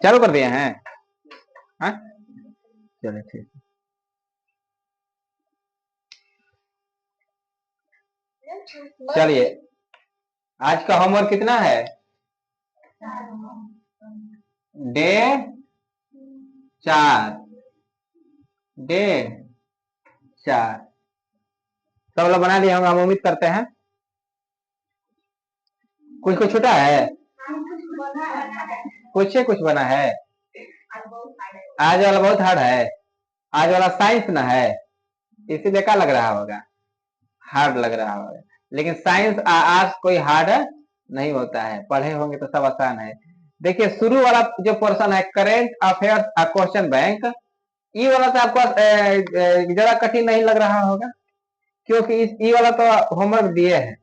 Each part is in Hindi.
चालू कर दिए हैं? हाँ, चलिए ठीक। चलिए, आज का होमवर्क कितना है? डे 4। डे 4 सब लोग बना दिए होंगे, हम उम्मीद करते हैं। कुछ कुछ छूटा है, कुछ बना है। आज वाला बहुत हार्ड है, आज वाला साइंस ना है, इसीलिए क्या लग रहा होगा, हार्ड लग रहा होगा। लेकिन साइंस आर्ट्स कोई हार्ड नहीं होता है, पढ़े होंगे तो सब आसान है। देखिए, शुरू वाला जो पोर्शन है करेंट अफेयर्स क्वेश्चन बैंक, ये वाला तो आपको जरा कठिन नहीं लग रहा होगा, क्योंकि इस ये वाला तो होमवर्क दिए हैं।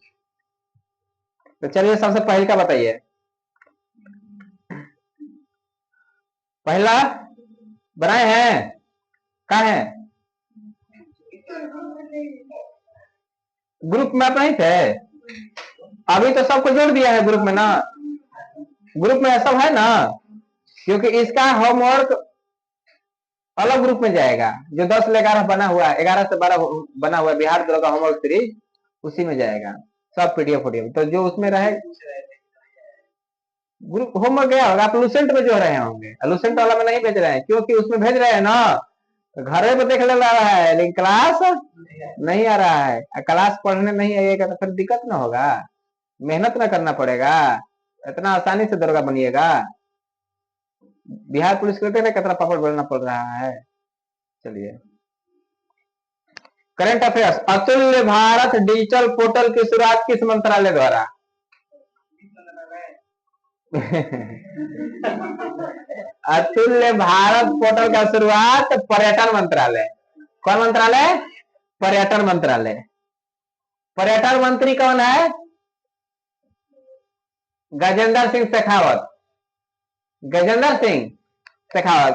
तो चलिए, सबसे पहले का बताइए। पहला बनाए हैं, कहा है? ग्रुप में आप नहीं थे? अभी तो सबको जोड़ दिया है ग्रुप में ना, ग्रुप में सब है ना, क्योंकि इसका होमवर्क अलग ग्रुप में जाएगा। जो 10 से 11 बना हुआ है, 11 से 12 बना हुआ है बिहार बोर्ड का होमवर्क सीरीज, उसी में जाएगा सब पीडीएफ वोडीएफ। तो जो उसमें रहे ग्रुप होमवर्क गया होगा, आप लूसेंट में जो रहे होंगे, लूसेंट वाला में नहीं भेज रहे हैं, क्योंकि उसमें भेज रहे हैं ना तो घर पे देख ले रहा है, लेकिन क्लास नहीं आ रहा है। क्लास पढ़ने नहीं आएगा तो फिर दिक्कत ना होगा, मेहनत ना करना पड़ेगा, इतना आसानी से दरोगा बनिएगा। बिहार पुलिस के लिए कितना पापड़ बेलना पड़ रहा है। चलिए, करंट अफेयर्स, अतुल्य भारत डिजिटल पोर्टल की शुरुआत किस मंत्रालय द्वारा? अतुल्य भारत पोर्टल का शुरुआत पर्यटन मंत्रालय। कौन मंत्रालय? पर्यटन मंत्रालय। पर्यटन मंत्री कौन है? गजेंद्र सिंह शेखावत। गजेंद्र सिंह शेखावत।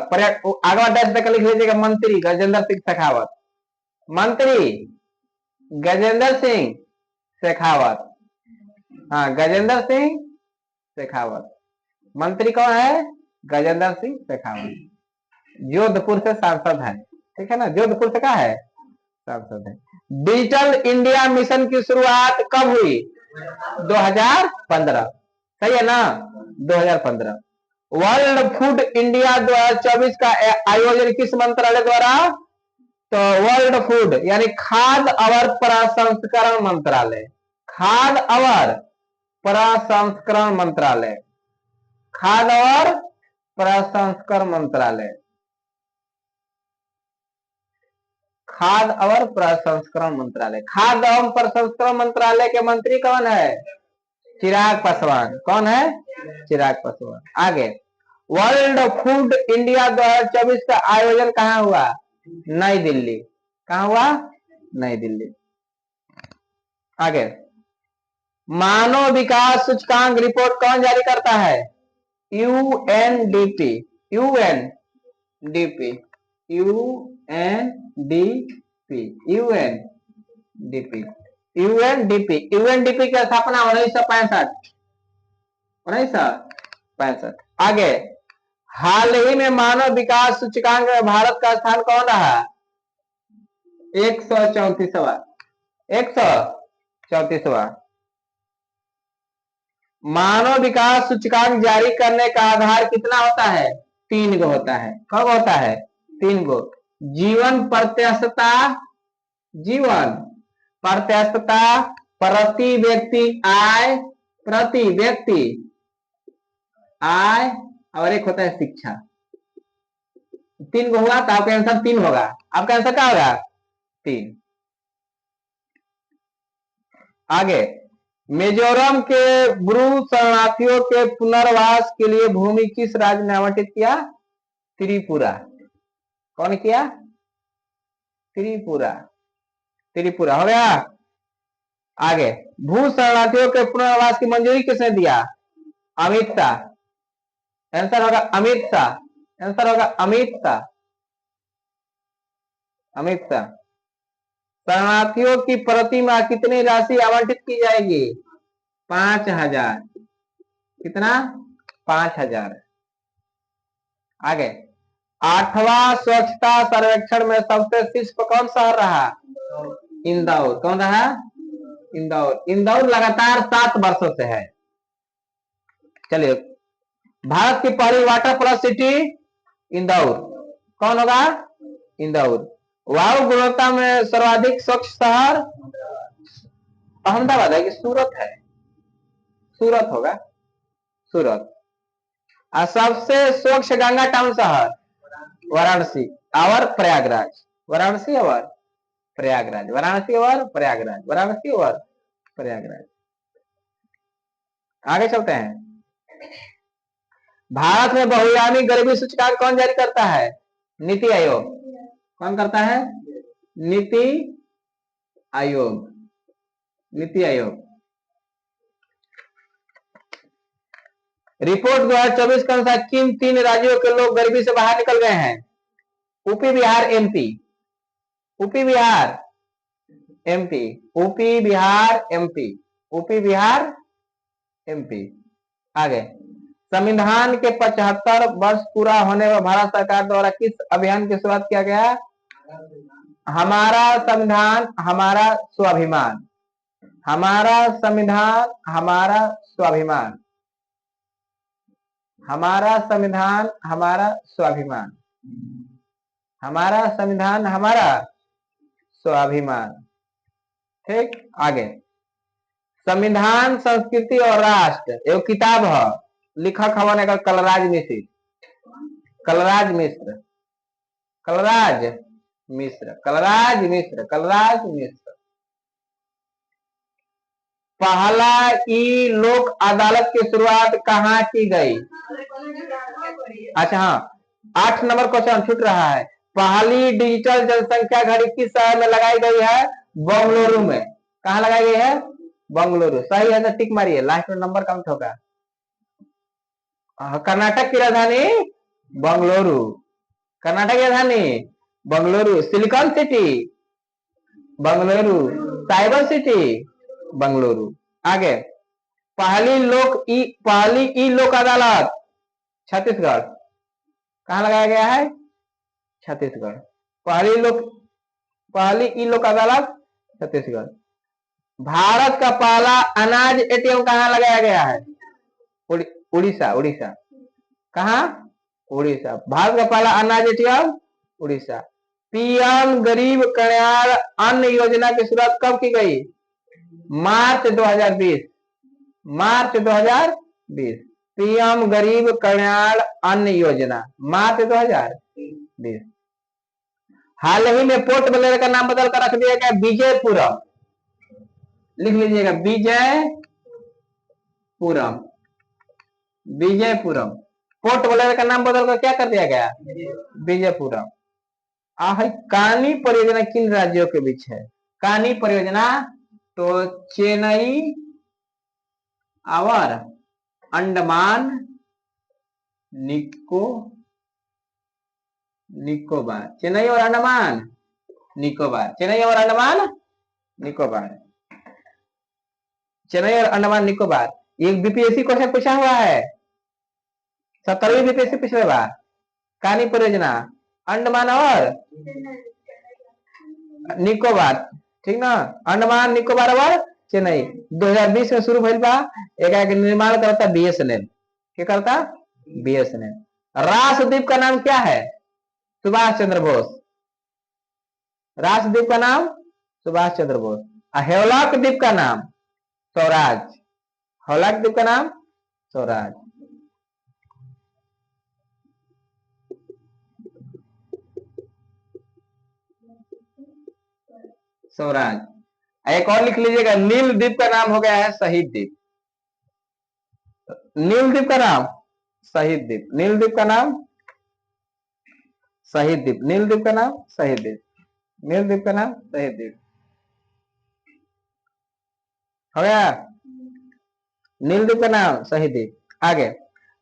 आगे डैश तक लिख लीजिएगा, मंत्री गजेंद्र सिंह शेखावत। मंत्री गजेंद्र सिंह शेखावत। हाँ, गजेंद्र सिंह शेखावत। मंत्री कौन है? गजेंद्र सिंह शेखावत। जोधपुर से सांसद है, ठीक है ना, जोधपुर से क्या है? सांसद है। डिजिटल इंडिया मिशन की शुरुआत कब हुई? 2015, सही है ना, 2015। वर्ल्ड फूड इंडिया 2024 का आयोजन किस मंत्रालय द्वारा? तो वर्ल्ड फूड यानी खाद्य और प्रसंस्करण मंत्रालय। खाद्य और प्रसंस्करण मंत्रालय। खाद्य और प्रसंस्करण मंत्रालय। खाद्य और प्रसंस्करण मंत्रालय। खाद्य एवं प्रसंस्करण मंत्रालय के मंत्री कौन है? चिराग पासवान। कौन है? चिराग पासवान। आगे, वर्ल्ड फूड इंडिया 2024 का आयोजन कहाँ हुआ? नई दिल्ली। कहाँ हुआ? नई दिल्ली। आगे, मानव विकास सूचकांक रिपोर्ट कौन जारी करता है? UNDP. UNDP. UNDP. UNDP. UNDP. UNDP की स्थापना 1965। 1965। आगे, हाल ही में मानव विकास सूचकांक में भारत का स्थान कौन रहा? 134वां। 134वां। मानव विकास सूचकांक जारी करने का आधार कितना होता है? 3 गो होता है। कब होता है? 3 गो। जीवन प्रत्याशता, जीवन प्रत्याशता, प्रति व्यक्ति आय, प्रति व्यक्ति आय, और एक होता है शिक्षा। 3 गो हुआ तो आपका आंसर 3 होगा। आपका आंसर क्या होगा? 3। आगे, मिजोरम के ब्रू शरणार्थियों के पुनर्वास के लिए भूमि किस राज्य ने आवंटित किया? त्रिपुरा। कौन किया? त्रिपुरा। त्रिपुरा हो गया। आगे, भू शरणार्थियों के पुनर्वास की मंजूरी किसने दिया? अमित शाह। आंसर होगा अमित शाह। आंसर होगा अमित शाह। अमित शाह। शरणार्थियों की प्रति माह कितनी राशि आवंटित की जाएगी? 5,000। कितना? 5,000। आगे 8वां स्वच्छता सर्वेक्षण में सबसे शीर्ष पर कौन शहर रहा? इंदौर। कौन रहा? इंदौर। इंदौर लगातार 7 वर्षों से है। चलिए, भारत की पहली वाटर प्लस सिटी इंदौर कौन होगा? इंदौर। वायु गुणवत्ता में सर्वाधिक स्वच्छ शहर अहमदाबाद है कि सूरत है? सूरत होगा, सूरत। और सबसे स्वच्छ गंगा टाउन शहर वाराणसी और प्रयागराज। वाराणसी और प्रयागराज, वाराणसी और प्रयागराज, वाराणसी और प्रयागराज। आगे चलते हैं। भारत में बहुआयामी गरीबी सूचकांक कौन जारी करता है? नीति आयोग। कौन करता है? नीति आयोग। नीति आयोग। रिपोर्ट 2024 के अनुसार किन 3 राज्यों के लोग गरीबी से बाहर निकल गए हैं? UP, Bihar, MP. UP, Bihar, MP. UP, Bihar, MP. UP, Bihar, MP. आगे, संविधान के 75 वर्ष पूरा होने पर भारत सरकार द्वारा किस अभियान की शुरुआत किया गया? हमारा संविधान हमारा स्वाभिमान। हमारा संविधान हमारा स्वाभिमान। हमारा संविधान हमारा स्वाभिमान। हमारा संविधान हमारा स्वाभिमान। ठीक। आगे, संविधान, संस्कृति और राष्ट्र एवं किताब है, लिखक हवन का कलराज मिश्र। कलराज मिश्र। कलराज मिश्र। कलराज मिश्र। कलराज मिश्र। पहला ई लोक अदालत की शुरुआत कहाँ की गई? अच्छा हाँ, 8 नंबर क्वेश्चन छूट रहा है। पहली डिजिटल जनसंख्या घड़ी किस शहर में लगाई गई है? बेंगलुरु में। कहाँ लगाई गई है? बेंगलुरु। सही है तो टिक मारिए, लास्ट में नंबर काउंट होगा। कर्नाटक की राजधानी बेंगलुरु। कर्नाटक की राजधानी Bengaluru. Silicon city Bengaluru. Cyber city Bengaluru. आगे, पहली ई लोक अदालत छत्तीसगढ़। कहाँ लगाया गया है? छत्तीसगढ़। पहली ई लोक अदालत छत्तीसगढ़। भारत का पहला अनाज एटीएम कहाँ लगाया गया है? उड़ीसा। उड़ीसा। कहाँ? उड़ीसा। भारत का पहला अनाज एटीएम उड़ीसा। पीएम गरीब कल्याण अन्न योजना की शुरुआत कब की गई? मार्च 2020। मार्च 2020। पीएम गरीब कल्याण अन्न योजना मार्च 2020। हाल ही में पोर्ट ब्लेयर का नाम बदल कर रख दिया गया विजयपुरम। लिख लीजिएगा, विजयपुरम। विजयपुरम। पोर्ट ब्लेयर का नाम बदलकर क्या कर दिया गया? विजयपुरम। कानी परियोजना किन राज्यों के बीच है? कानी परियोजना तो चेन्नई और अंडमान निकोबार। चेन्नई और अंडमान निकोबार। चेन्नई और अंडमान निकोबार। चेन्नई और अंडमान निकोबार। एक बीपीएससी क्वेश्चन पूछा हुआ है, 70वीं बीपीएससी पिछले बार। कानी परियोजना अंडमान और निकोबार, ठीक ना? अंडमान निकोबार और चेन्नई 2020 में शुरू भइल बा। एक निर्माण करता बीएसएनएल। क्या करता? बीएसएनएल। राष्ट्रद्वीप का नाम क्या है? सुभाष चंद्र बोस। राष्ट्रद्वीप का नाम सुभाष चंद्र बोस। हेवलॉक द्वीप का नाम स्वराज। हेवलॉक द्वीप का नाम स्वराज। स्वराज। एक और लिख लीजिएगा, नील द्वीप का नाम हो गया है शहीद द्वीप। नील द्वीप का नाम शहीद द्वीप। नील द्वीप का नाम शहीद द्वीप। नील द्वीप का नाम शहीद द्वीप। नील द्वीप का नाम शहीद द्वीप हो गया। नील द्वीप का नाम शहीद द्वीप। आगे,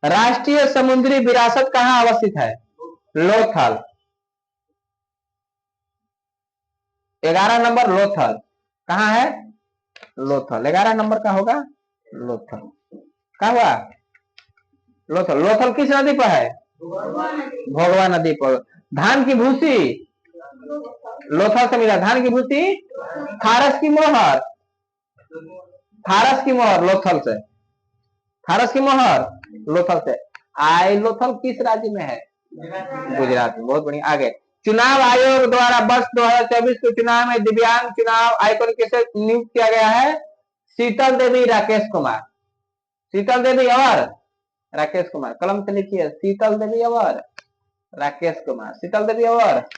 राष्ट्रीय समुद्री विरासत कहाँ अवस्थित है? लोथल। 11 नंबर लोथल। कहाँ है? लोथल 11 नंबर का होगा लोथल क्या हुआ? लोथल। लोथल किस नदी पर है? भोगवा नदी पर। धान की भूसी लोथल से मिला। धान की भूसी फारस की मोहर। फारस की मोहर लोथल से। फारस की मोहर लोथल से। आई लोथल किस राज्य में है? गुजरात में। बहुत बढ़िया। आगे। चुनाव आयोग द्वारा वर्ष 2024 के चुनाव में दिव्यांग चुनाव आयुक्त किसे नियुक्त किया गया है? शीतल देवी, राकेश कुमार। शीतल देवी और राकेश कुमार। कलम से लिखिए, शीतल देवी और राकेश कुमार। शीतल देवी और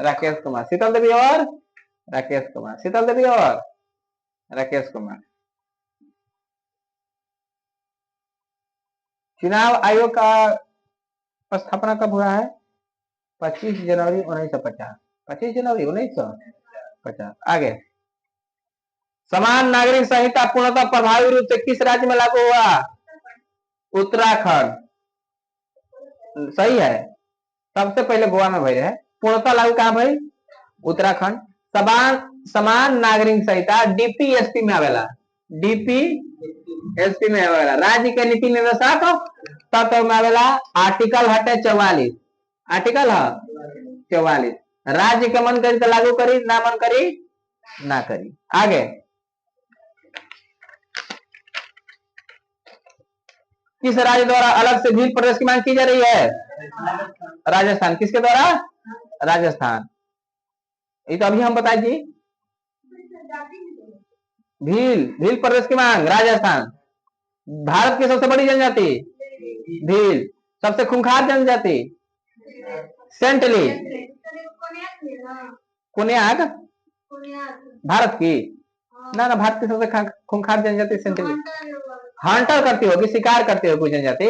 राकेश कुमार। शीतल देवी और राकेश कुमार। शीतल देवी और राकेश कुमार। चुनाव आयोग का स्थापना कब हुआ है? 25 जनवरी 1950। 25 जनवरी 1950। आगे। समान नागरिक संहिता पूर्णतः प्रभावी रूप से किस राज्य में लागू हुआ? उत्तराखंड। सही है। सबसे पहले गोवा में भई है। पूर्णतः लागू कहां भाई? उत्तराखंड। समान नागरिक संहिता डीपीएसपी में आवेला। डीपीएसपी में आवेला। राज्य के नीति निर्देशक तत्व में आवेला। आर्टिकल हटे 44। आर्टिकल है 44। राज्य के मन करी तो लागू करी, ना मन करी ना करी। आगे। किस राज्य द्वारा अलग से भील प्रदेश की मांग की जा रही है? राजस्थान। किसके द्वारा? राजस्थान। ये तो अभी हम बताए जी। भील प्रदेश की मांग राजस्थान। भारत की सबसे बड़ी जनजाति भील। सबसे खूंखार जनजाति सेंटली। कुनियाक भारत की ना भारत की सबसे खूंखार जनजाति सेंटली। हंटर करती होगी, शिकार करती होगी जनजाति।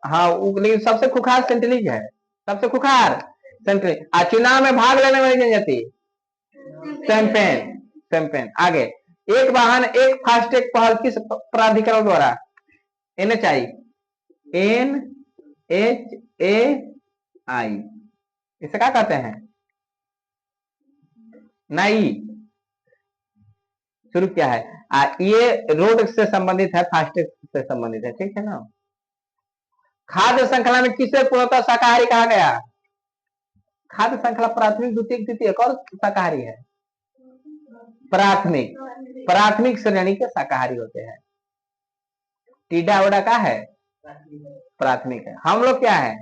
हाँ, लेकिन सबसे खुखार सेंटली है। सबसे खुखार सेंटली। चुनाव में भाग लेने वाली जनजाति सेम्पेन। आगे। एक वाहन एक फास्टैग पहल किस प्राधिकरण द्वारा? NHI। NHAI। इसे क्या कहते हैं? नाई। शुरू किया है। ये रोड से संबंधित है, फास्टैग से संबंधित है। ठीक है ना। खाद्य श्रृंखला में किसे पूर्णतः शाकाहारी कहा गया? खाद्य श्रृंखला प्राथमिक, द्वितीय, तृतीय और शाकाहारी है? प्राथमिक श्रेणी के शाकाहारी होते हैं। टीडा ओडा का है? प्राथमिक है। हम लोग क्या है?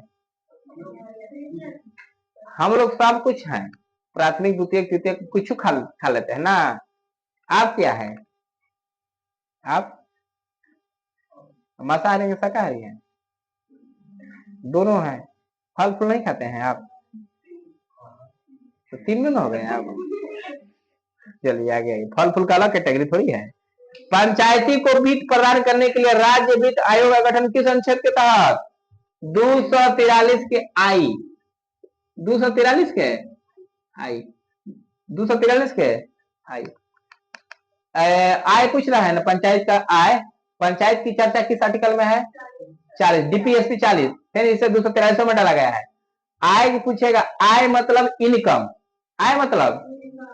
हम लोग सब कुछ हैं। प्राथमिक, द्वितीय, तृतीय कुछ खा लेते हैं ना। आप क्या है? आप मांसाहारी के शाकाहारी हैं? दोनों हैं। फल फूल नहीं खाते हैं आप? तो 3 में हो गए आप। चलिए आगे। फल फूल का अलग कैटेगरी थोड़ी है। पंचायती को वित्त प्रदान करने के लिए राज्य वित्त आयोग का गठन किस अनुच्छेद के तहत? 243 के आई। 243 के आई। 243 के आई। आय पूछ रहा है ना पंचायत का आय। पंचायत की चर्चा किस आर्टिकल में है? 40। डीपीएसपी 40 फिर इसे 243 में डाला गया है। आय पूछेगा। आय मतलब इनकम। आय मतलब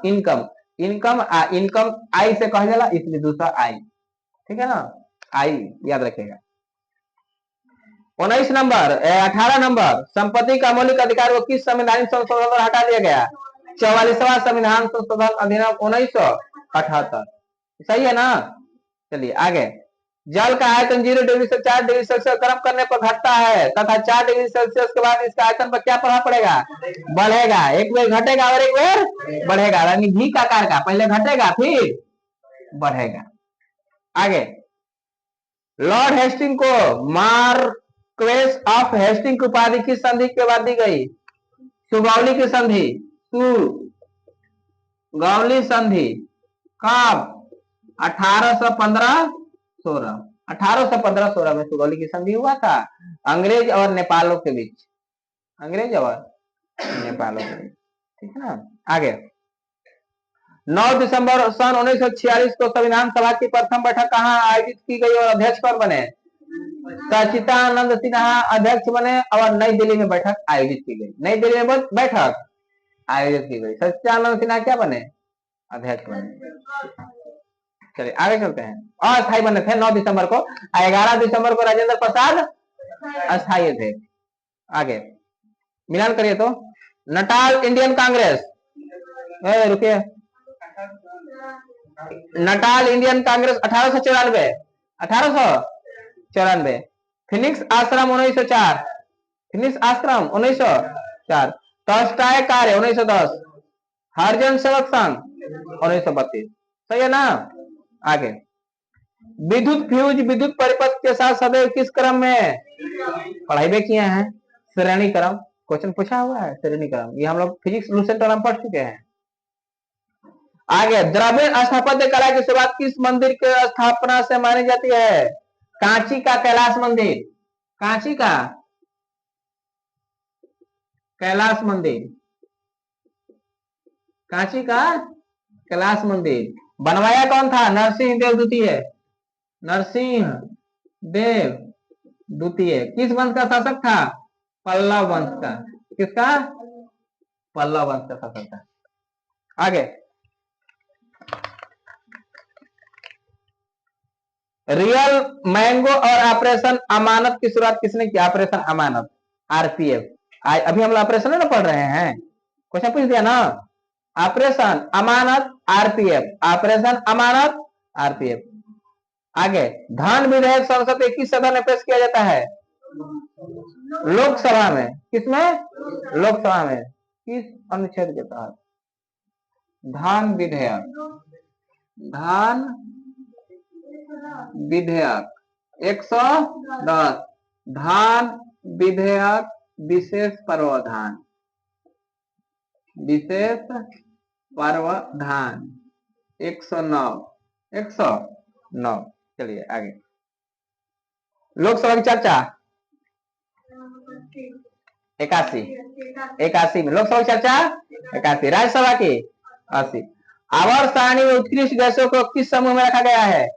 इनकम। इनकम आई से कहा जाला, इसलिए दूसरा आई। ठीक है ना। आई याद रखेगा। 19 नंबर 18 नंबर। संपत्ति का मौलिक अधिकार को किस संवैधानिक संशोधन द्वारा हटा दिया गया? 44वां संविधान संशोधन अधिनियम 1978। सही है ना। चलिए आगे। जल का आयतन 0 डिग्री से 4 डिग्री सेल्सियस गर्म करने पर घटता है तथा 4 डिग्री सेल्सियस के बाद इसका आयतन पर क्या प्रभाव पड़ेगा? बढ़ेगा। एक बेर घटेगा और एक बेर बढ़ेगा। यानी घी का आकार का पहले घटेगा फिर बढ़ेगा। आगे। लॉर्ड हेस्टिंग को मार्क्वेस ऑफ हेस्टिंग की उपाधि किस संधि के बाद दी गई? सुगौली की संधि। सुगौली संधि कब? 1815-16। 1815-16 में सुगौली की संधि हुआ था अंग्रेज और नेपालों के बीच। अंग्रेज और नेपालों के बीच। ठीक है ना। आगे। 9 दिसंबर सन 1946 को संविधान सभा की प्रथम बैठक कहाँ आयोजित की गई और अध्यक्ष कौन बने? सच्चिदानंद सिन्हा अध्यक्ष बने और नई दिल्ली में बैठक आयोजित की गई। नई दिल्ली में बैठक आयोजित की गई। सच्चिदानंद सिन्हा क्या बने? अध्यक्ष बने। चलिए आगे चलते हैं। अस्थायी बने थे 9 दिसंबर को, 11 दिसंबर को राजेंद्र प्रसाद अस्थायी थे। आगे मिलान करिए तो। नटाल इंडियन कांग्रेस, रुकिए, नटाल इंडियन कांग्रेस 1894, 1894। फिनिक्स आश्रम 1904, फिनिक्स आश्रम 1904। टॉल्स्टॉय कार्य 1910, हरिजन सेवक संघ 1932। सही है ना। आगे विद्युत फ्यूज विद्युत परिपथ के साथ सदैव किस क्रम में पढ़ाई में किए हैं? श्रेणी क्रम। क्वेश्चन पूछा हुआ है श्रेणी क्रम, ये हम लोग फिजिक्स लूसेंट में पढ़ चुके हैं। आगे द्रविड़ स्थापत्य कला की शुरुआत किस मंदिर के स्थापना से मानी जाती है? कांची का कैलाश मंदिर, कांची का कैलाश मंदिर, कांची का कैलाश मंदिर। बनवाया कौन था? नरसिंह देव द्वितीय, नरसिंह देव द्वितीय। किस वंश का शासक था? पल्लव वंश का। किसका? पल्लव वंश का शासक था। आगे रियल मैंगो और ऑपरेशन अमानत की शुरुआत किसने की? ऑपरेशन अमानत, आरपीएफ। अभी हम लोग ऑपरेशन ना पढ़ रहे हैं, क्वेश्चन पूछ दिया ना। ऑपरेशन अमानत आरपीएफ, ऑपरेशन अमानत आरपीएफ। आगे धन विधेयक संसद के किस सदन में पेश किया जाता है? लोकसभा में। किसमें? लोकसभा में। किस अनुच्छेद के तहत? धन विधेयक, धन विधेयक 110, धन विधेयक विशेष प्रावधान, विशेष प्रावधान 109, 109। चलिए आगे लोकसभा की चर्चा 81, 81 में लोकसभा की चर्चा 81। राज्यसभा की 80। आवर्त सारणी में उत्कृष्ट गैसों को किस समूह में रखा गया है?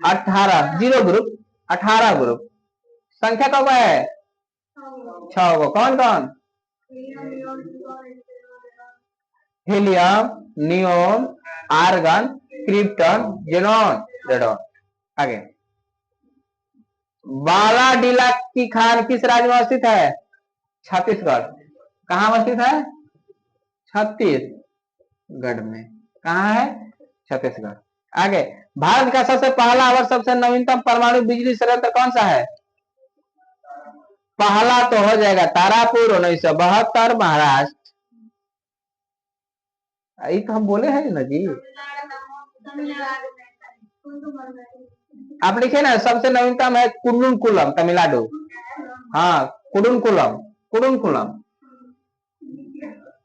18, 0 ग्रुप, 18 ग्रुप। संख्या कब है? 6 को। कौन कौन? Helium, neon, argon, krypton, xenon, radon. आगे बालाडीला की खान किस राज्य में स्थित है? छत्तीसगढ़। कहाँ अवस्थित है? छत्तीसगढ़ में। कहाँ है? छत्तीसगढ़। आगे भारत का सबसे पहला और सबसे नवीनतम परमाणु बिजली संयंत्र कौन सा है? पहला तो हो जाएगा तारापुर 1972, महाराष्ट्र। ये तो हम बोले हैं ना जी। आप लिखे ना, सबसे नवीनतम है कुडुनकुलम, तमिलनाडु। हाँ कुडुनकुलम, कुडुनकुलम,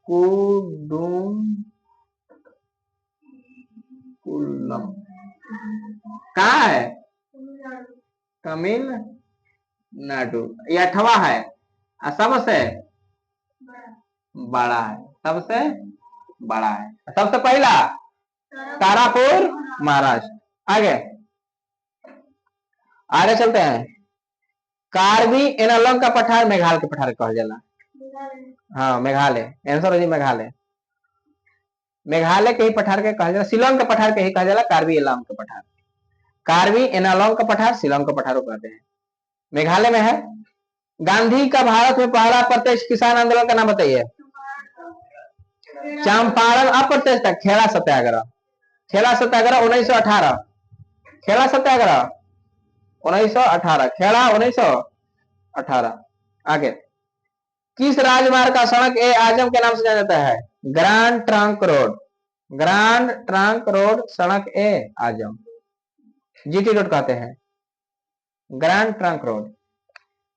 कुडुनकुलम। कहाँ है? तमिलनाडु। ये 8वां है, सबसे बड़ा है, सबसे बड़ा है। सबसे पहला तारापुर, महाराष्ट्र। आगे आगे चलते हैं। कार्बी एनालॉग का पठार मेघालय के पठार कहल जाला। हाँ मेघालय, आंसर हो जी मेघालय। मेघालय के ही पठार के कहल जाला, शिलोंग के पठार के ही कहल जाला कार्बी एनालॉग के पठार। कार्बी एनालॉग का पठार शिलोंग का पठार कहते हैं, मेघालय में है। गांधी का भारत में पहला प्रत्यक्ष किसान आंदोलन का नाम बताइए। चंपारण अप्रत्यक्ष था खेड़ा सत्याग्रह, खेड़ा सत्याग्रह 1918, खेड़ा सत्याग्रह 1918, खेड़ा 1918। आगे किस राजमार्ग का सड़क ए आजम के नाम से जाना जाता है? Grand trunk road, grand trunk road सड़क ए आजम, जीटी रोड कहते हैं। Grand trunk road,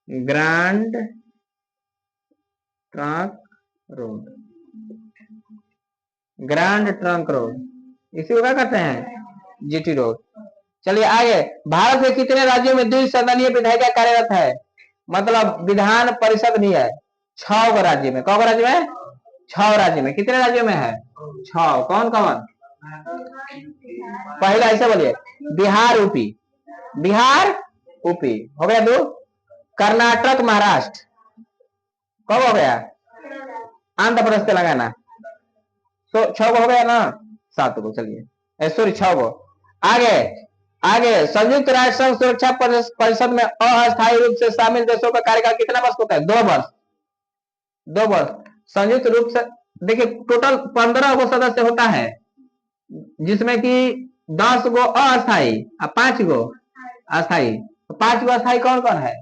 grand trunk road, grand trunk road, इसी को क्या कहते हैं? GT road. चलिए आगे भारत में कितने राज्यों में द्विसदनीय विधायिका कार्यरत है? मतलब विधान परिषद नहीं है। 6 राज्य में। कौन राज्य में? 6 राज्य में। कितने राज्यों में है? 6। कौन कौन? पहला ऐसे बोलिए, बिहार यूपी, बिहार यूपी हो गया 2। कर्नाटक महाराष्ट्र कब हो गया? आंध्र प्रदेश तेलंगाना। तो 6 हो गया ना, 7 को। चलिए सॉरी 6 को। आगे आगे संयुक्त राष्ट्र संघ सुरक्षा परिषद में अस्थायी रूप से शामिल देशों का कार्यकाल कितना वर्ष होता है? 2 वर्ष। 2 वर्ष। संयुक्त रूप से देखिए टोटल 15 गो सदस्य होता है, जिसमें कि 10 गो अस्थायी और 5 गो अस्थायी। 5 गो अस्थायी कौन कौन है?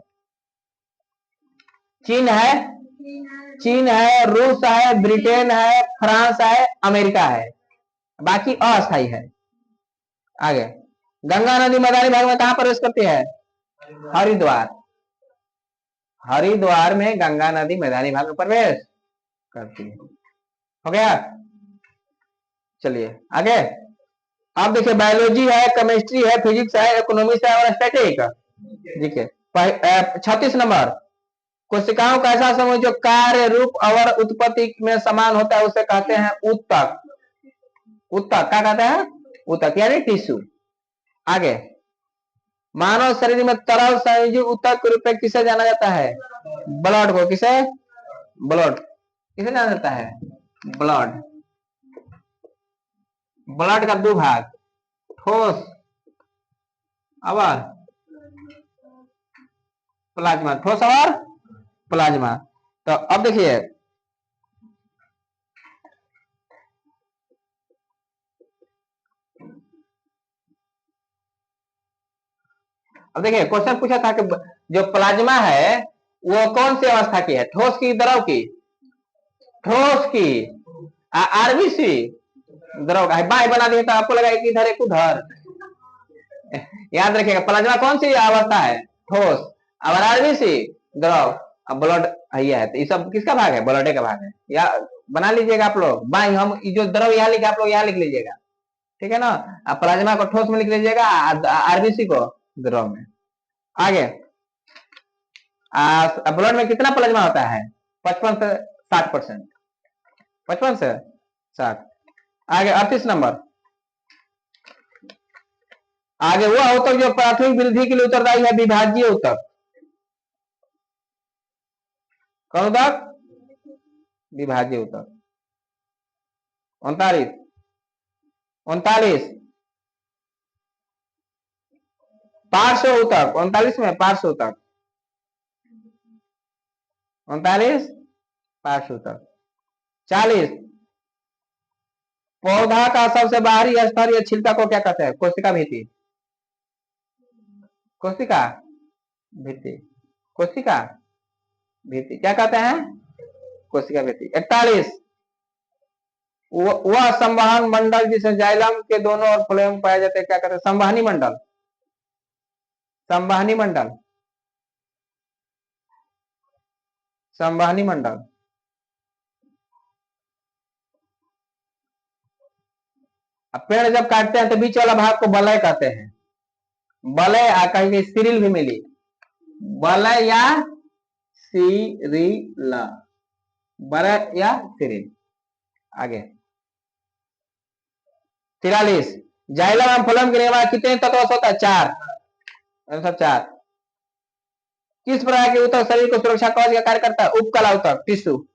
चीन है, रूस है, ब्रिटेन है, फ्रांस है, अमेरिका है, बाकी अस्थायी है। आगे गंगा नदी मैदानी भाग में कहां प्रवेश करती है? हरिद्वार। हरिद्वार में गंगा नदी मैदानी भाग में प्रवेश करती है। हो गया? चलिए आगे। अब देखिए बायोलॉजी है, केमिस्ट्री है, फिजिक्स है, इकोनॉमिक्स है और स्टैटिक। देखिए 36 नंबर, कोशिकाओं का ऐसा समूह जो कार्य रूप और उत्पत्ति में समान होता है उसे कहते हैं ऊतक। ऊतक क्या कहते हैं? ऊतक यानी टिश्यू। आगे मानव शरीर में तरल संयोजी ऊतक के रूप में किसे जाना जाता है? ब्लड को। किसे? ब्लड। किसे जाना जाता है? ब्लड। ब्लड का 2 भाग, ठोस और प्लाज्मा। ठोस और प्लाज्मा। तो अब देखिए क्वेश्चन पूछा था कि जो प्लाज्मा है वो कौन सी अवस्था की है? ठोस की, द्रव की? ठोस की। आरबीसी द्रव का है। बाय बना दिए तो आपको लगा एक इधर एक उधर। याद रखिएगा प्लाज्मा कौन सी अवस्था है? ठोस। और आरबीसी द्रव। अब ब्लड है तो ये सब किसका भाग है? ब्लड का भाग है। या बना लीजिएगा आप लोग। बाई हम जो द्रव यहाँ लिखे आप लोग यहाँ लिख लीजिएगा, ठीक है ना? प्लाज्मा को ठोस में लिख लीजिएगा, आरबीसी को द्रव में। आगे ब्लड में कितना प्लाज्मा होता है? 55 से 60%। 55 से 60। आगे 38 नंबर, आगे वह ऊतक जो प्राथमिक वृद्धि के लिए उत्तरदायी है, विभाज्य ऊतक। कौन ऊतक? विभाज्य ऊतक। 39 पार्श्व ऊतक। 39 में पार्श्व ऊतक। 39 पार्श्व ऊतक। 40 पौधा का सबसे बाहरी स्तर या छिलका को क्या कहते हैं? कोशिका भित्ति। कोशिका भित्ति। कोशिका भित्ति क्या कहते हैं? कोशिका भित्ति। 41 वह संवहन मंडल जिसमें जाइलम के दोनों ओर फ्लोएम पाए जाते हैं क्या कहते हैं? संवहनी मंडल। संवहनी मंडल। संवहनी मंडल। पेड़ जब काटते हैं तो बीच वाला भाग को बलय कहते हैं। बलय कहीं सिरिल भी मिली, बलय या सिरिल, बलय या सिरिल। आगे 43 जाइलम एवं फ्लोएम के निर्माण कितने तत्व होता है? 4। 4। किस प्रकार के ऊतक शरीर को सुरक्षा कवच का कार्य करता है? उपकला ऊतक। टिश्यू।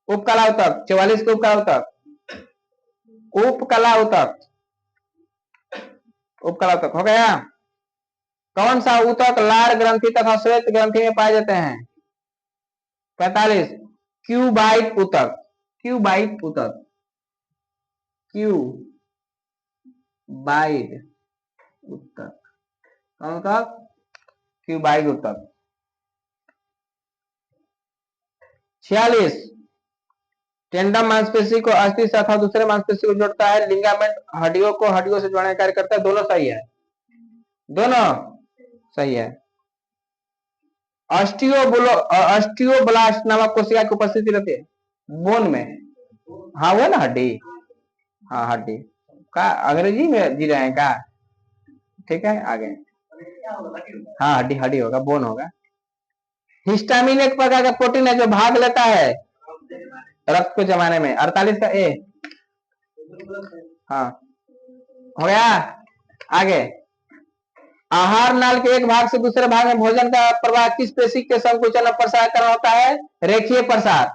उपकला ऊतक। 44 के उपकला ऊतक। उपकला ऊतक। उपकला ऊतक हो गया। कौन सा ऊतक लार ग्रंथि तथा श्वेत ग्रंथि में पाए जाते हैं? 45 क्यूबाइट ऊतक। क्यूबाइट ऊतक। क्यूबाइट ऊतक। कौन सा? क्यूबाइट ऊतक। 46 टेंडम मांसपेशी को अस्थि से अथवा दूसरे मांसपेशी को जोड़ता है। लिगामेंट हड्डियों को हड्डियों से जोड़ने का कार्य करता है। दोनों सही है। दोनों सही है। ऑस्टियोब्लास्ट नामक कोशिका की उपस्थिति रहती है बोन में। हाँ वो ना हड्डी। हाँ हड्डी का अंग्रेजी में जी रहे हैं का? ठीक है आगे। हाँ हड्डी हड्डी होगा, बोन होगा। हिस्टामिन एक प्रकार का प्रोटीन है जो भाग लेता है रक्त को जमाने में। 48 का ए। हाँ हो गया। आगे आहार नाल के एक भाग से दूसरे भाग में भोजन का प्रवाह किस पेशी के संकुचन और प्रसार करना होता है? रेखीय प्रसार।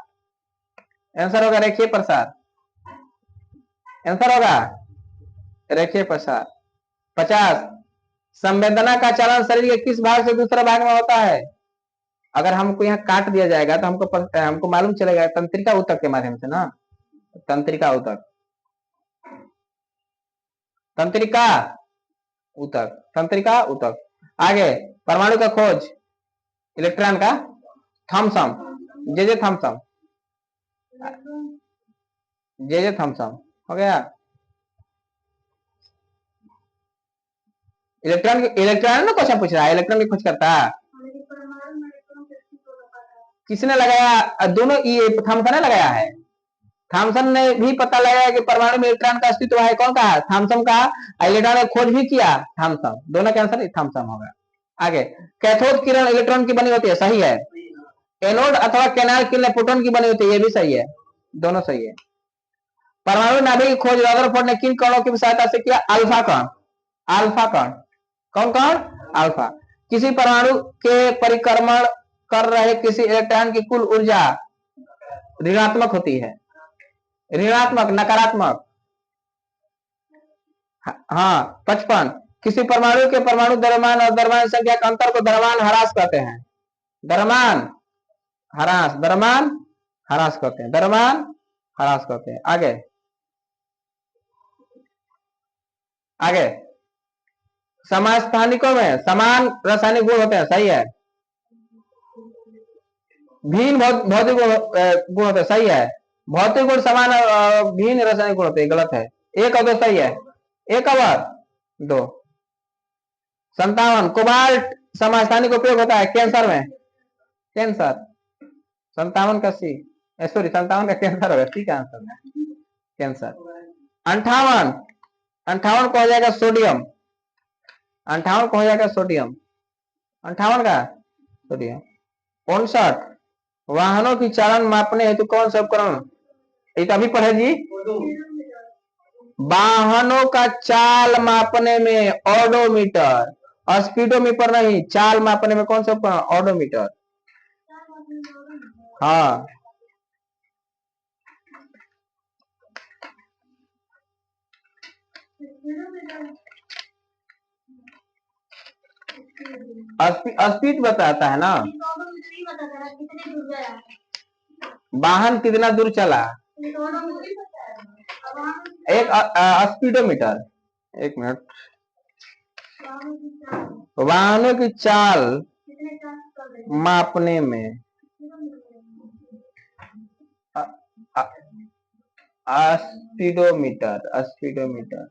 आंसर होगा रेखीय प्रसार। आंसर होगा रेखीय प्रसार। 50। संवेदना का चलन शरीर के किस भाग से दूसरा भाग में होता है? अगर हमको यहाँ काट दिया जाएगा तो हमको मालूम चलेगा तंत्रिका ऊतक के माध्यम से ना, तंत्रिका ऊतक, तंत्रिका ऊतक, तंत्रिका ऊतक। आगे परमाणु का खोज, इलेक्ट्रॉन का, Thomson, J Thomson, J Thomson हो गया। इलेक्ट्रॉन ना क्वेश्चन पूछ रहा है, इलेक्ट्रॉन की खोज करता है। किसने लगाया? दोनों ये थॉमसन ने लगाया है। थॉमसन ने भी पता लगाया कि परमाणु में इलेक्ट्रॉन का अस्तित्व है। कौन कहा? थॉमसन का। इलेक्ट्रॉन ने खोज भी किया, थॉमसन। दोनों का आंसर थॉमसन होगा। आगे कैथोड किरण इलेक्ट्रॉन की बनी होती है, सही है। एनोड अथवा कैनाल किरण प्रोटॉन की बनी होती है, ये भी सही है, दोनों सही है। परमाणु नाभिक की खोज रदरफोर्ड ने किन कणों की सहायता से किया? अल्फा कण, अल्फा कण। कौन कण? अल्फा। किसी परमाणु के परिक्रमण कर रहे किसी इलेक्ट्रॉन की कुल ऊर्जा ऋणात्मक होती है, ऋणात्मक, नकारात्मक। हाँ 55। किसी परमाणु के परमाणु द्रव्यमान और द्रव्यमान संख्या के अंतर को द्रव्यमान ह्रास कहते हैं। द्रव्यमान ह्रास, द्रव्यमान ह्रास कहते हैं, द्रव्यमान ह्रास कहते हैं। आगे आगे समस्थानिकों में समान रासायनिक गुण होते हैं, सही है। भिन्न भौतिक गुण होते हैं, सही है। भौतिक गुण समान, भिन्न रासायनिक गुण होते हैं, गलत है। एक और दो सही है, एक और दो। 57। कोबाल्ट समस्थानिक उपयोग होता है कैंसर में, कैंसर। 57 का सी, सॉरी 57 का कैंसर होगा, ठीक है आंसर में कैंसर। 58, 58 को हो जाएगा सोडियम, 58 को हो जाएगा सोडियम, 58 का सोडियम। 59। वाहनों की चालन मापने हेतु कौन सा उपकरण? ये तो अभी पढ़े जी। वाहनों का चाल मापने में ऑडोमीटर, स्पीडोमीटर नहीं, चाल मापने में कौन सा उपकरण? ऑडोमीटर। हाँ स्पीड बताता है ना, वाहन कितना दूर चला। एक स्पीडोमीटर, एक मिनट। वाहनों की चाल मापने में स्पीडोमीटर, स्पीडोमीटर,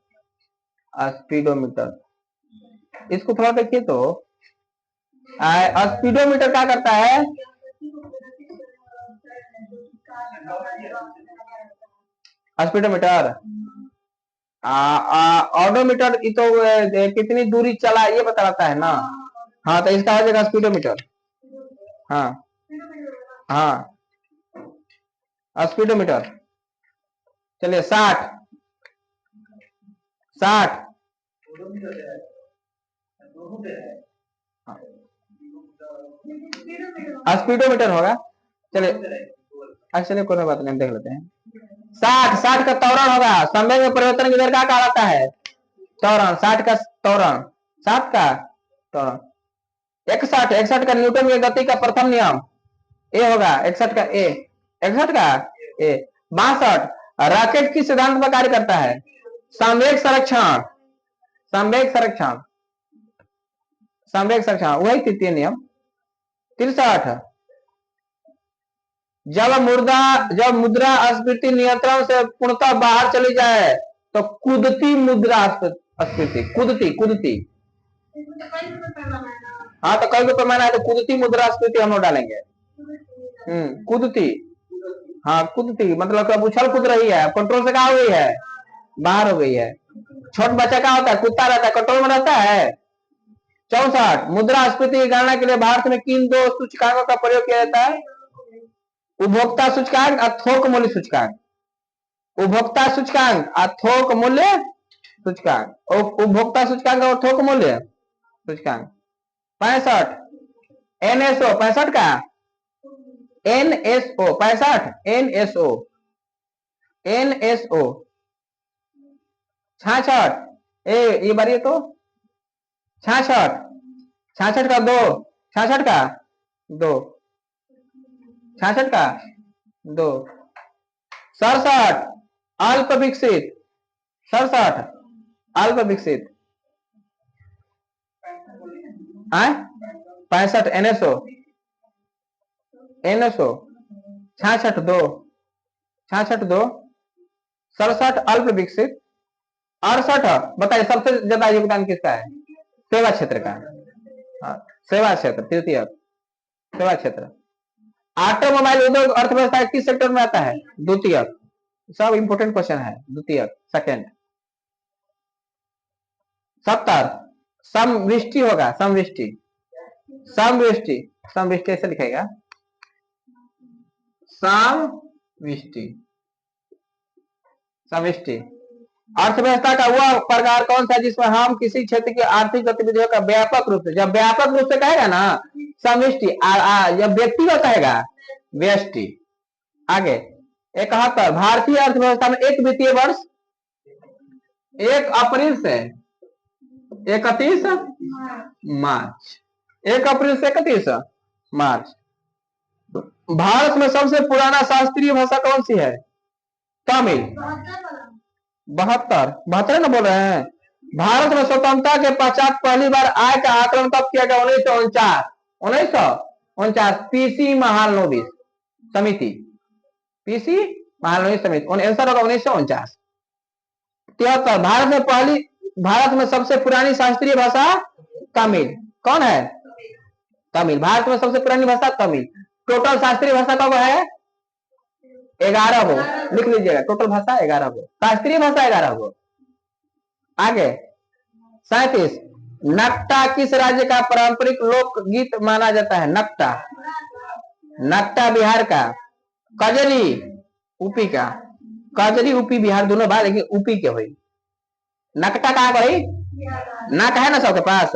स्पीडोमीटर। इसको थोड़ा देखिए तो, स्पीडोमीटर क्या करता है? स्पीडोमीटर, ऑडोमीटर तो कितनी दूरी चला ये बताता है ना। हाँ तो इसका हो जाएगा स्पीडोमीटर। हाँ हाँ स्पीडोमीटर। चलिए 60, 60 स्पीडोमीटर होगा। चलिए चलिए कोई बात नहीं, देख लेते हैं। 60 का त्वरण होगा, समय में परिवर्तन की दर क्या कहलाता है? त्वरण। 60 का त्वरण, 60 का त्वरण। 61 का न्यूटन की गति का प्रथम नियम ए होगा, 61 का ए, 61 का ए। 62 रॉकेट किस सिद्धांत पर कार्य करता है? संवेग संरक्षण, संवेग संरक्षण, संवेग संरक्षण, वही तृतीय नियम। 63 जब मुद्रा स्फीति नियंत्रण से पूर्णतः बाहर चली जाए तो कूदती मुद्रा स्फीति, कूदती, कूदती। हाँ तो कई को पैमाना है तो कूदती मुद्रा स्फीति हम लोग डालेंगे। कूदती, हाँ कूदती मतलब कब उछल कूद रही है, कंट्रोल से कहा हो गई है, बाहर हो गई है। छोट बच्चा क्या होता है? कुत्ता रहता है, कंट्रोल में रहता है। 64 मुद्रा स्फीति की गणना के लिए भारत में किन दो सूचकांकों का प्रयोग किया जाता है? उपभोक्ता सूचकांक और थोक मूल्य सूचकांक। उपभोक्ता सूचकांक और थोक मूल्य सूचकांक, उपभोक्ता सूचकांक और थोक मूल्य सूचकांक। 65 एनएसओ, 65 का एनएसओ, 65 एनएसओ, एनएसओ। 66 ये बारी तो 66, 66 का 2, 66 का 2, 66 का 2, 67 अल्प विकसित, 67 अल्प विकसित, 65 NSO, 66 2, 66 2, 67 अल्प विकसित, 68 बताइए सबसे ज्यादा योगदान किसका है? सेवा क्षेत्र का। सेवा क्षेत्र तृतीय, सेवा क्षेत्र। ऑटोमोबाइल उद्योग अर्थव्यवस्था किस सेक्टर में आता है? द्वितीय। सब इंपोर्टेंट क्वेश्चन है। द्वितीय, सेकेंड। 70 समवृष्टि होगा, समवृष्टि, समवृष्टि, समवृष्टि ऐसे लिखेगा, समवृष्टि, समवृष्टि। अर्थव्यवस्था का वह प्रकार कौन सा जिसमें हम किसी क्षेत्र की आर्थिक गतिविधियों का व्यापक रूप से, जब व्यापक रूप से कहेगा ना समष्टि, जब व्यक्ति को कहेगा व्यष्टि। आगे 71 भारतीय अर्थव्यवस्था में एक वित्तीय वर्ष 1 अप्रैल से 31 मार्च, 1 अप्रैल से 31 मार्च। भारत में सबसे पुराना शास्त्रीय भाषा कौन सी है? तमिल। 72 72 ना बोल रहे हैं। भारत में स्वतंत्रता के पश्चात पहली बार आय का आकलन कब किया गया? 1949 पीसी महालनोबिस समिति, पीसी महालनोबिस समिति। आंसर होगा 1949। 73 भारत में सबसे पुरानी शास्त्रीय भाषा तमिल। कौन है? तमिल। भारत में सबसे पुरानी भाषा तमिल। टोटल शास्त्रीय भाषा कब है? 11 हो, लिख लीजिएगा। टोटल भाषा 11 हो, शास्त्रीय भाषा 11 हो। आगे 37 नकटा किस राज्य का पारंपरिक लोकगीत माना जाता है? नकटा, नकटा बिहार का। कजरी यूपी का, कजरी यूपी बिहार दोनों बात, लेकिन यूपी के भाई। नकटा कहाँ भाई? नक है ना सबके पास?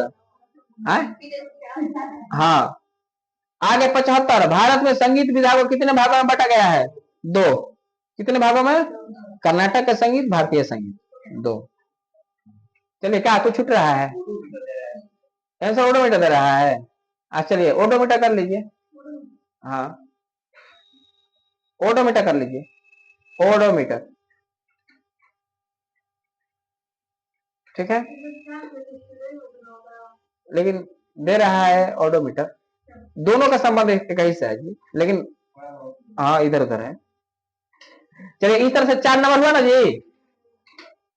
हाँ। आगे 75 भारत में संगीत विधा को कितने भागों में बांटा गया है? 2। कितने भागों में? कर्नाटक का संगीत, भारतीय संगीत, 2। चलिए, क्या कुछ छूट रहा है? आंसर ओडोमीटर दे रहा है। चलिए ओडोमीटर कर लीजिए। हाँ, ओडोमीटर कर लीजिए, ओडोमीटर। ठीक है, लेकिन दे रहा है ओडोमीटर। दोनों का संबंध एक ही से है जी, लेकिन हाँ इधर उधर है। चलिए, इस तरह से 4 नंबर हुआ ना जी।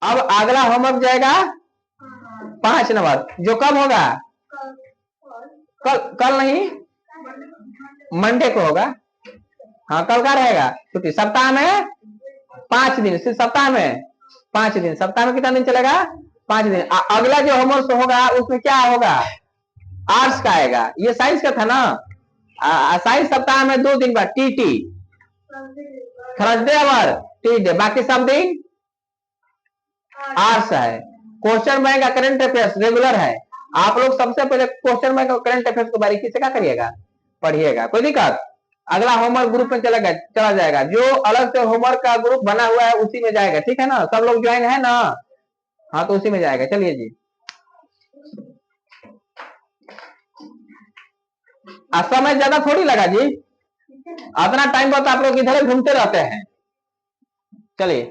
अब अगला होमवर्क जाएगा 5 नंबर, जो कब होगा? कल नहीं, मंडे को होगा। हाँ, कल का रहेगा छुट्टी। सप्ताह में 5 दिन, सिर्फ सप्ताह में 5 दिन। सप्ताह में कितना दिन चलेगा? 5 दिन। अगला जो होमवर्क होगा उसमें क्या होगा? आर्ट्स का आएगा। ये साइंस का था ना। साइंस सप्ताह में 2 दिन बाद टीटी, थर्सडे और ट्यूसडे, बाकी सब दिन आर्ट्स है। क्वेश्चन बैंक का करंट अफेयर्स रेगुलर है। आप लोग सबसे पहले क्वेश्चन बैंक और करंट अफेयर्स को बारीकी से क्या करिएगा? पढ़िएगा। कोई दिक्कत? अगला होमवर्क ग्रुप में चला जाएगा। जो अलग से होमवर्क का ग्रुप बना हुआ है उसी में जाएगा। ठीक है ना? सब लोग ज्वाइन है ना? हाँ, तो उसी में जाएगा। चलिए जी, समय ज्यादा थोड़ी लगा जी, अपना टाइम पर तो आप लोग इधर घूमते रहते हैं। चलिए।